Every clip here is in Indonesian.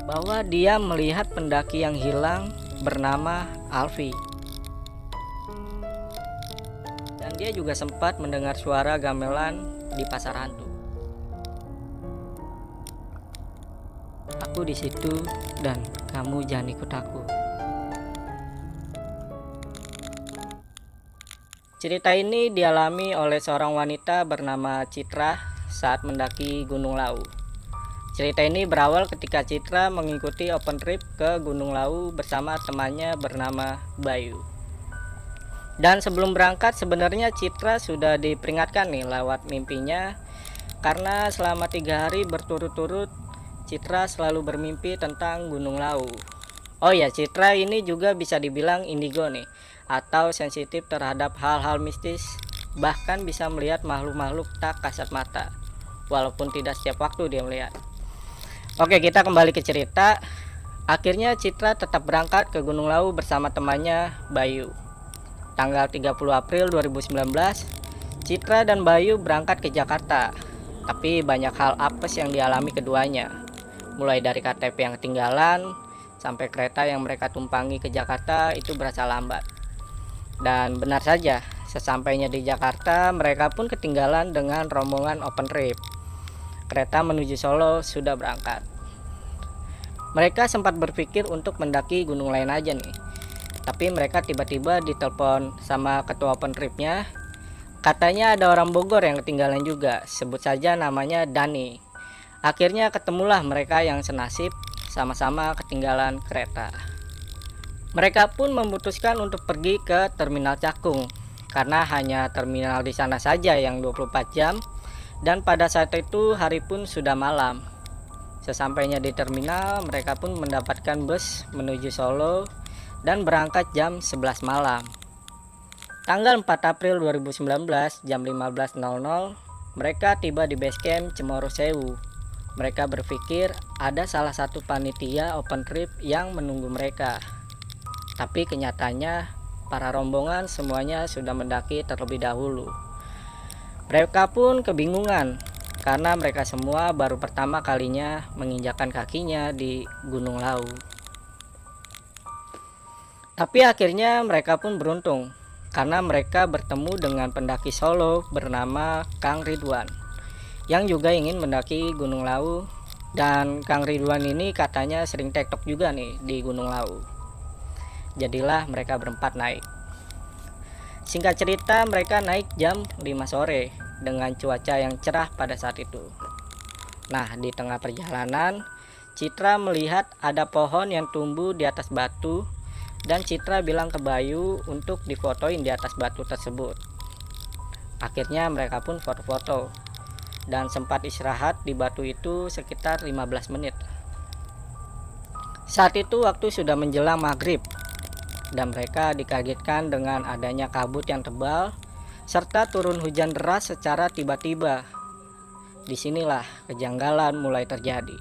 bahwa dia melihat pendaki yang hilang bernama Alfi. Dan dia juga sempat mendengar suara gamelan di pasar hantu. Aku di situ dan kamu jangan ikut aku. Cerita ini dialami oleh seorang wanita bernama Citra saat mendaki Gunung Lawu. Cerita ini berawal ketika Citra mengikuti open trip ke Gunung Lawu bersama temannya bernama Bayu. Dan sebelum berangkat sebenarnya Citra sudah diperingatkan nih lewat mimpinya, karena selama 3 hari berturut-turut Citra selalu bermimpi tentang Gunung Lawu. Oh ya, Citra ini juga bisa dibilang indigo nih, atau sensitif terhadap hal-hal mistis, bahkan bisa melihat makhluk-makhluk tak kasat mata, walaupun tidak setiap waktu dia melihat. Oke, kita kembali ke cerita. Akhirnya Citra tetap berangkat ke Gunung Lawu bersama temannya Bayu. Tanggal 30 April 2019, Citra dan Bayu berangkat ke Jakarta. Tapi banyak hal apes yang dialami keduanya, mulai dari KTP yang ketinggalan sampai kereta yang mereka tumpangi ke Jakarta itu berasa lambat. Dan benar saja, sesampainya di Jakarta mereka pun ketinggalan dengan rombongan open trip. Kereta menuju Solo sudah berangkat. Mereka sempat berpikir untuk mendaki gunung lain aja nih, tapi mereka tiba-tiba ditelepon sama ketua open tripnya. Katanya ada orang Bogor yang ketinggalan juga, sebut saja namanya Dani. Akhirnya ketemulah mereka yang senasib, sama-sama ketinggalan kereta. Mereka pun memutuskan untuk pergi ke Terminal Cakung, karena hanya terminal di sana saja yang 24 jam, dan pada saat itu hari pun sudah malam. Sesampainya di terminal, mereka pun mendapatkan bus menuju Solo dan berangkat jam 11 malam. Tanggal 4 April 2019 jam 15.00, mereka tiba di base camp Cemoro Sewu. Mereka berpikir ada salah satu panitia open trip yang menunggu mereka. Tapi kenyataannya para rombongan semuanya sudah mendaki terlebih dahulu. Mereka pun kebingungan karena mereka semua baru pertama kalinya menginjakkan kakinya di Gunung Lawu. Tapi akhirnya mereka pun beruntung karena mereka bertemu dengan pendaki Solo bernama Kang Ridwan yang juga ingin mendaki Gunung Lawu. Dan Kang Ridwan ini katanya sering tektok juga nih di Gunung Lawu. Jadilah mereka berempat naik. Singkat cerita, mereka naik jam 5 sore dengan cuaca yang cerah pada saat itu. Nah, di tengah perjalanan, Citra melihat ada pohon yang tumbuh di atas batu, dan Citra bilang ke Bayu untuk difotoin di atas batu tersebut. Akhirnya mereka pun foto-foto dan sempat istirahat di batu itu sekitar 15 menit. Saat itu waktu sudah menjelang maghrib, dan mereka dikagetkan dengan adanya kabut yang tebal serta turun hujan deras secara tiba-tiba. Disinilah kejanggalan mulai terjadi.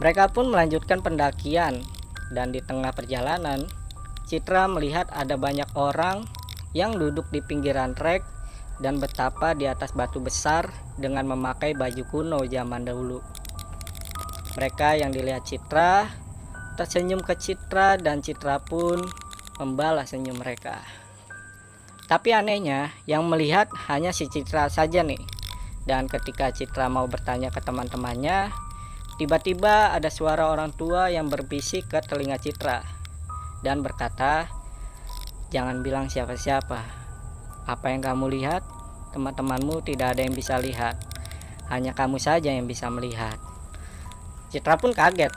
Mereka pun melanjutkan pendakian, dan di tengah perjalanan Citra melihat ada banyak orang yang duduk di pinggiran trek dan betapa di atas batu besar dengan memakai baju kuno zaman dahulu. Mereka yang dilihat Citra tersenyum ke Citra, dan Citra pun membalas senyum mereka. Tapi anehnya yang melihat hanya si Citra saja nih. Dan ketika Citra mau bertanya ke teman-temannya, tiba-tiba ada suara orang tua yang berbisik ke telinga Citra dan berkata, "Jangan bilang siapa-siapa. Apa yang kamu lihat, teman-temanmu tidak ada yang bisa lihat. Hanya kamu saja yang bisa melihat." Citra pun kaget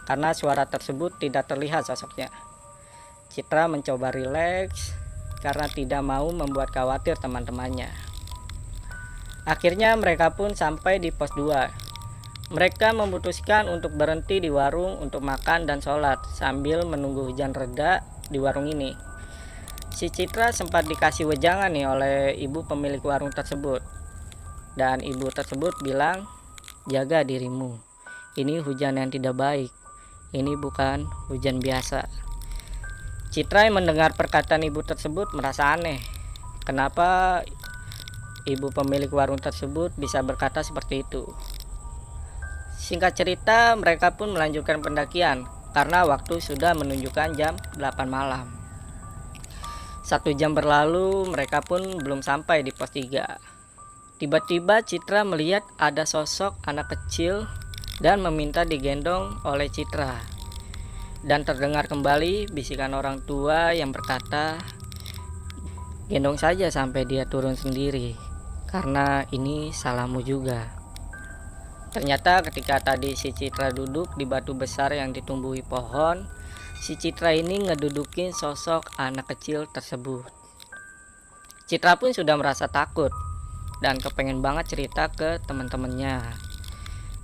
karena suara tersebut tidak terlihat sosoknya. Citra mencoba rileks karena tidak mau membuat khawatir teman-temannya. Akhirnya mereka pun sampai di pos 2. Mereka memutuskan untuk berhenti di warung untuk makan dan sholat sambil menunggu hujan reda di warung ini. Si Citra sempat dikasih wejangan nih oleh ibu pemilik warung tersebut. Dan ibu tersebut bilang, "Jaga dirimu. Ini hujan yang tidak baik. Ini bukan hujan biasa." Citra yang mendengar perkataan ibu tersebut merasa aneh. Kenapa ibu pemilik warung tersebut bisa berkata seperti itu? Singkat cerita, mereka pun melanjutkan pendakian karena waktu sudah menunjukkan jam 8 malam. 1 jam berlalu, mereka pun belum sampai di pos 3. Tiba-tiba Citra melihat ada sosok anak kecil dan meminta digendong oleh Citra. Dan terdengar kembali bisikan orang tua yang berkata, "Gendong saja sampai dia turun sendiri, karena ini salahmu juga." Ternyata ketika tadi si Citra duduk di batu besar yang ditumbuhi pohon, si Citra ini ngedudukin sosok anak kecil tersebut. Citra pun sudah merasa takut dan kepengen banget cerita ke teman-temannya.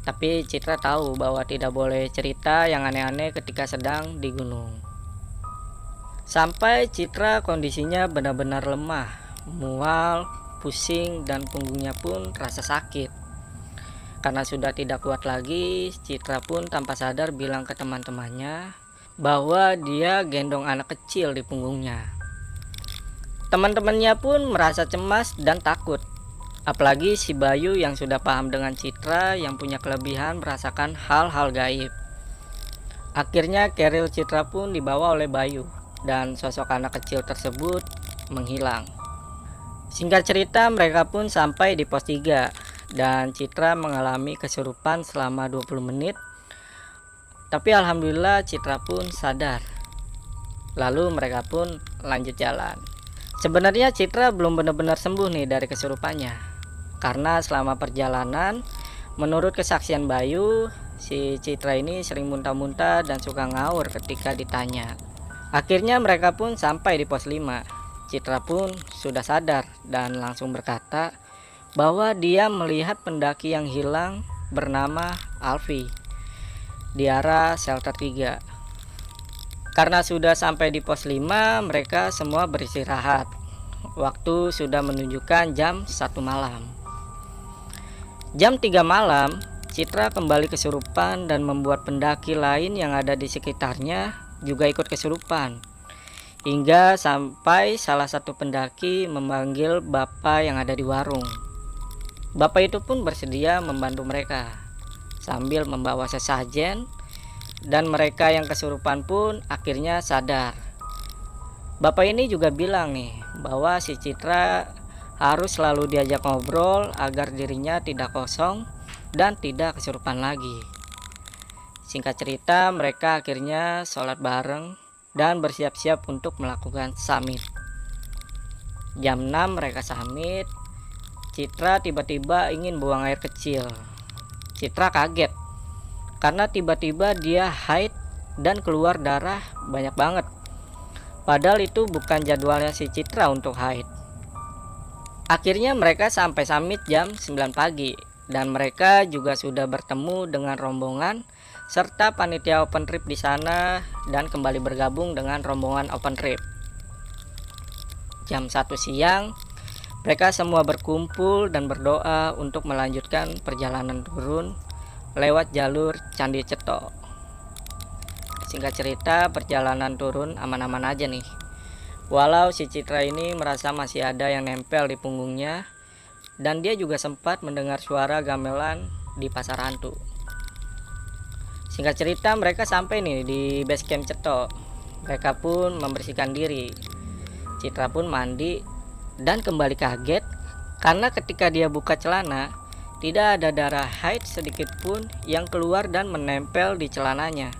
Tapi Citra tahu bahwa tidak boleh cerita yang aneh-aneh ketika sedang di gunung. Sampai Citra kondisinya benar-benar lemah, mual, pusing, dan punggungnya pun rasa sakit. Karena sudah tidak kuat lagi, Citra pun tanpa sadar bilang ke teman-temannya bahwa dia gendong anak kecil di punggungnya. Teman-temannya pun merasa cemas dan takut. Apalagi si Bayu yang sudah paham dengan Citra yang punya kelebihan merasakan hal-hal gaib. Akhirnya keril Citra pun dibawa oleh Bayu dan sosok anak kecil tersebut menghilang. Singkat cerita, mereka pun sampai di pos 3 dan Citra mengalami kesurupan selama 20 menit. Tapi alhamdulillah Citra pun sadar. Lalu mereka pun lanjut jalan. Sebenarnya Citra belum benar-benar sembuh nih dari kesurupannya. Karena selama perjalanan, menurut kesaksian Bayu, si Citra ini sering muntah-muntah dan suka ngawur ketika ditanya. Akhirnya mereka pun sampai di pos 5. Citra pun sudah sadar dan langsung berkata bahwa dia melihat pendaki yang hilang bernama Alfi di arah shelter 3. Karena sudah sampai di pos 5, mereka semua beristirahat. Waktu sudah menunjukkan jam 1 malam. Jam 3 malam, Citra kembali kesurupan dan membuat pendaki lain yang ada di sekitarnya juga ikut kesurupan. Hingga sampai salah satu pendaki memanggil bapak yang ada di warung. Bapak itu pun bersedia membantu mereka sambil membawa sesajen, dan mereka yang kesurupan pun akhirnya sadar. Bapak ini juga bilang nih bahwa si Citra harus selalu diajak ngobrol agar dirinya tidak kosong dan tidak kesurupan lagi. Singkat cerita, mereka akhirnya sholat bareng dan bersiap-siap untuk melakukan summit. Jam 6 mereka summit. Citra tiba-tiba ingin buang air kecil. Citra kaget karena tiba-tiba dia haid dan keluar darah banyak banget. Padahal itu bukan jadwalnya si Citra untuk haid. Akhirnya mereka sampai summit jam 9 pagi dan mereka juga sudah bertemu dengan rombongan serta panitia open trip di sana dan kembali bergabung dengan rombongan open trip. Jam 1 siang mereka semua berkumpul dan berdoa untuk melanjutkan perjalanan turun lewat jalur Candi Ceto. Singkat cerita, perjalanan turun aman-aman aja nih. Walau si Citra ini merasa masih ada yang nempel di punggungnya, dan dia juga sempat mendengar suara gamelan di pasar hantu. Singkat cerita, mereka sampai nih di base camp Ceto. Mereka pun membersihkan diri. Citra pun mandi dan kembali kaget karena ketika dia buka celana, tidak ada darah haid sedikit pun yang keluar dan menempel di celananya.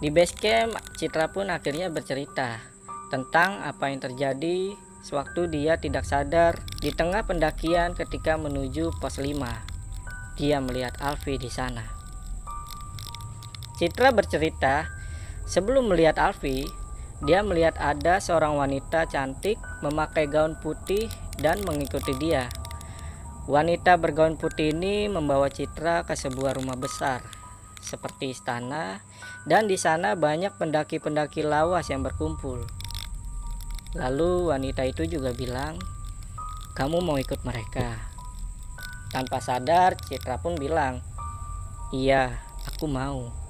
Di base camp, Citra pun akhirnya bercerita tentang apa yang terjadi sewaktu dia tidak sadar di tengah pendakian ketika menuju pos 5. Dia melihat Alfi di sana. Citra bercerita, sebelum melihat Alfi, dia melihat ada seorang wanita cantik memakai gaun putih dan mengikuti dia. Wanita bergaun putih ini membawa Citra ke sebuah rumah besar seperti istana, dan di sana banyak pendaki-pendaki lawas yang berkumpul. Lalu wanita itu juga bilang, "Kamu mau ikut mereka?" Tanpa sadar, Citra pun bilang, "Iya, aku mau."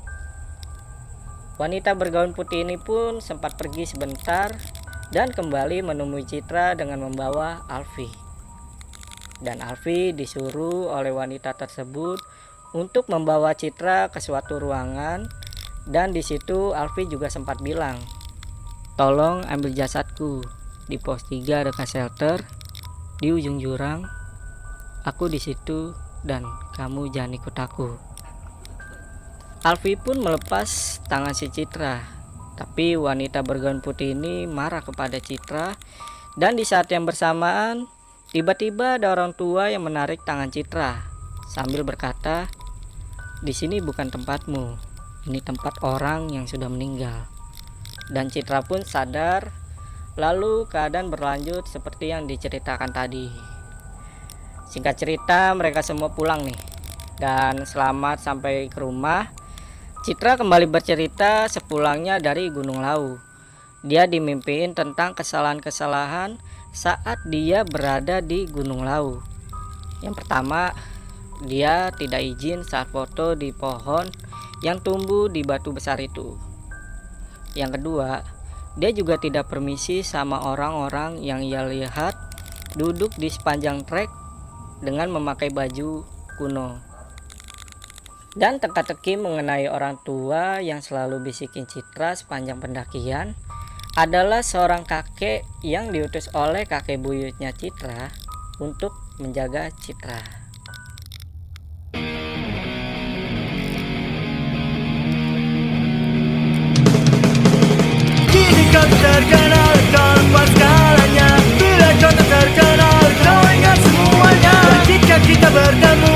Wanita bergaun putih ini pun sempat pergi sebentar dan kembali menemui Citra dengan membawa Alfi. Dan Alfi disuruh oleh wanita tersebut untuk membawa Citra ke suatu ruangan, dan di situ Alfi juga sempat bilang, "Tolong ambil jasadku di pos 3 dekat shelter di ujung jurang. Aku di situ dan kamu jangan ikut aku." Alfi pun melepas tangan si Citra, tapi wanita bergaun putih ini marah kepada Citra, dan di saat yang bersamaan tiba-tiba ada orang tua yang menarik tangan Citra sambil berkata, "Di sini bukan tempatmu, ini tempat orang yang sudah meninggal." Dan Citra pun sadar. Lalu keadaan berlanjut seperti yang diceritakan tadi. Singkat cerita, mereka semua pulang nih, dan selamat sampai ke rumah. Citra kembali bercerita sepulangnya dari Gunung Lawu. Dia dimimpiin tentang kesalahan-kesalahan saat dia berada di Gunung Lawu. Yang pertama, dia tidak izin saat foto di pohon yang tumbuh di batu besar itu. Yang kedua, dia juga tidak permisi sama orang-orang yang ia lihat duduk di sepanjang trek dengan memakai baju kuno. Dan teka-teki mengenai orang tua yang selalu bisikin Citra sepanjang pendakian adalah seorang kakek yang diutus oleh kakek buyutnya Citra untuk menjaga Citra. Kini kau terkenal tanpa skalanya. Bila kau terkenal, kau ingat semuanya. Jika kita bertemu